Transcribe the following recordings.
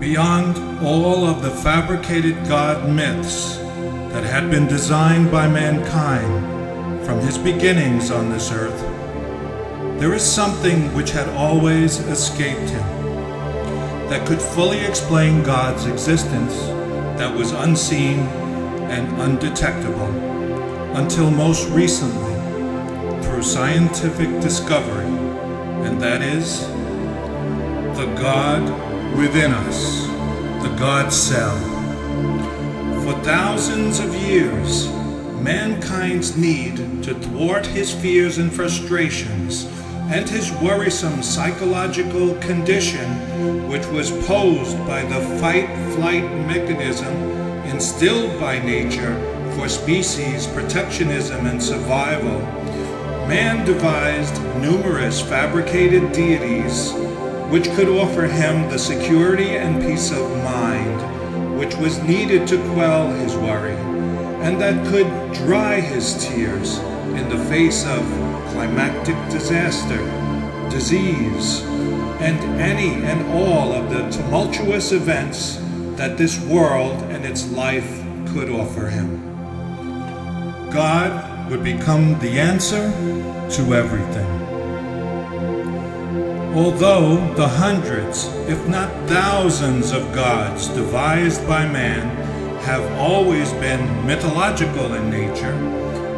Beyond all of the fabricated God myths that had been designed by mankind from his beginnings on this earth, there is something which had always escaped him, that could fully explain God's existence, that was unseen and undetectable, until most recently, through scientific discovery, and that is the God within us, the God cell. For thousands of years, mankind's need to thwart his fears and frustrations and his worrisome psychological condition, which was posed by the fight-flight mechanism instilled by nature for species protectionism and survival, man devised numerous fabricated deities which could offer him the security and peace of mind which was needed to quell his worry, and that could dry his tears in the face of climactic disaster, disease, and any and all of the tumultuous events that this world and its life could offer him. God would become the answer to everything. Although the hundreds, if not thousands of gods devised by man have always been mythological in nature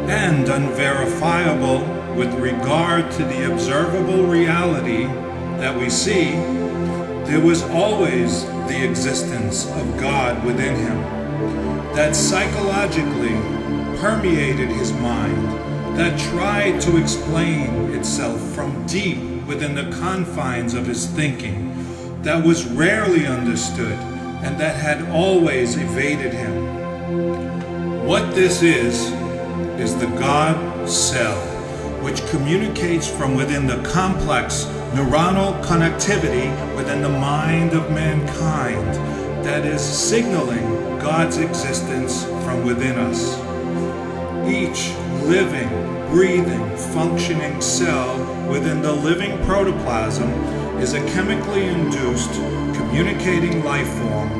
and unverifiable with regard to the observable reality that we see, there was always the existence of God within him that psychologically permeated his mind, that tried to explain itself from deep within the confines of his thinking, that was rarely understood and that had always evaded him. What this is the God cell, which communicates from within the complex neuronal connectivity within the mind of mankind that is signaling God's existence from within us. Each living, breathing, functioning cell within the living protoplasm is a chemically induced communicating life form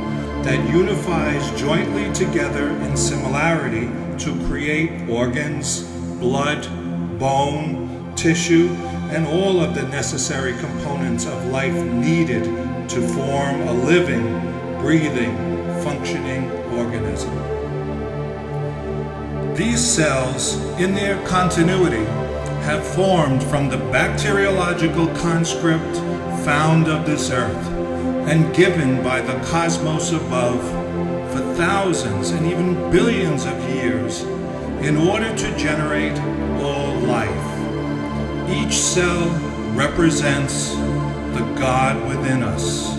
that unifies jointly together in similarity to create organs, blood, bone, tissue, and all of the necessary components of life needed to form a living, breathing, functioning organism. These cells, in their continuity, have formed from the bacteriological conscript found of this earth and given by the cosmos above for thousands and even billions of years in order to generate all life. Each cell represents the God within us.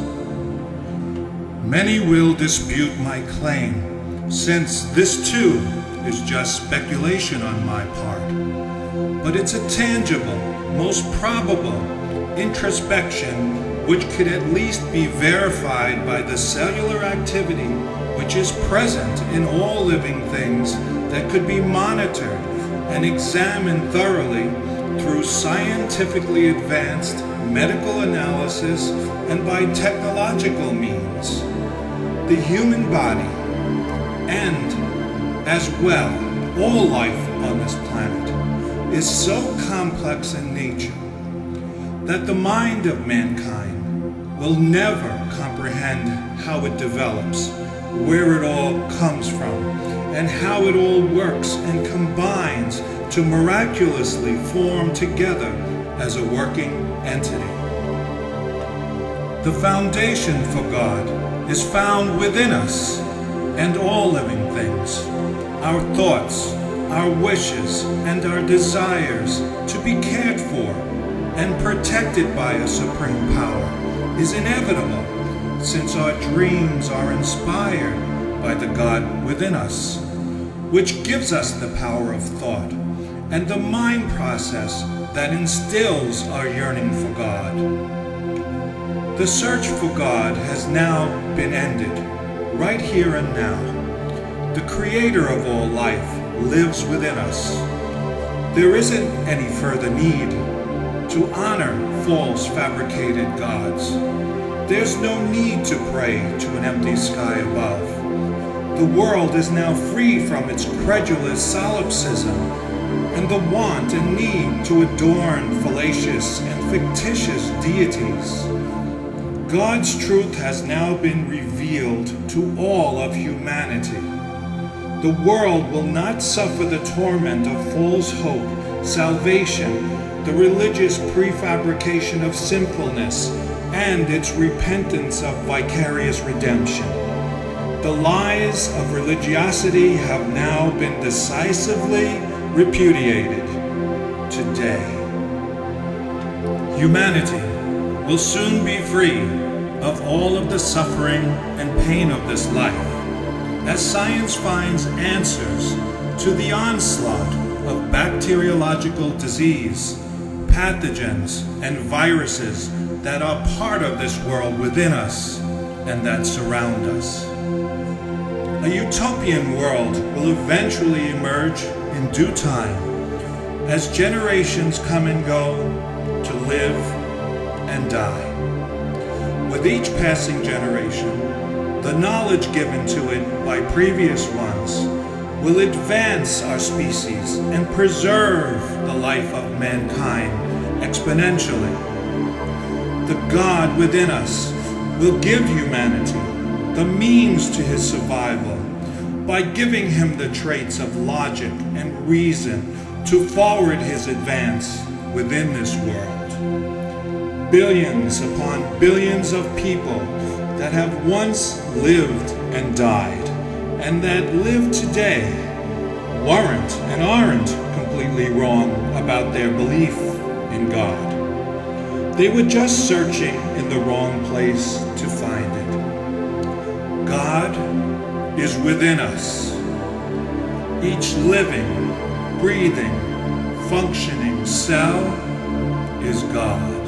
Many will dispute my claim, since this too is just speculation on my part. But it's a tangible, most probable introspection which could at least be verified by the cellular activity which is present in all living things that could be monitored and examined thoroughly through scientifically advanced medical analysis and by technological means. The human body, and as well all life on this planet, is so complex in nature that the mind of mankind will never comprehend how it develops, where it all comes from, and how it all works and combines to miraculously form together as a working entity. The foundation for God is found within us and all living things. Our thoughts, our wishes, and our desires to be cared for and protected by a supreme power is inevitable, since our dreams are inspired by the God within us, which gives us the power of thought and the mind process that instills our yearning for God. The search for God has now been ended, right here and now. The Creator of all life lives within us. There isn't any further need to honor false fabricated gods. There's no need to pray to an empty sky above. The world is now free from its credulous solipsism and the want and need to adorn fallacious and fictitious deities. God's truth has now been revealed to all of humanity. The world will not suffer the torment of false hope, salvation, the religious prefabrication of sinfulness, and its repentance of vicarious redemption. The lies of religiosity have now been decisively repudiated today. Humanity will soon be free of all of the suffering and pain of this life, as science finds answers to the onslaught of bacteriological disease, pathogens, and viruses that are part of this world within us and that surround us. A utopian world will eventually emerge in due time as generations come and go to live and die. With each passing generation, the knowledge given to it by previous ones will advance our species and preserve the life of mankind exponentially. The God within us will give humanity the means to his survival by giving him the traits of logic and reason to forward his advance within this world. Billions upon billions of people that have once lived and died, and that live today, weren't and aren't completely wrong about their belief in God. They were just searching in the wrong place to find it. God is within us. Each living, breathing, functioning cell is God.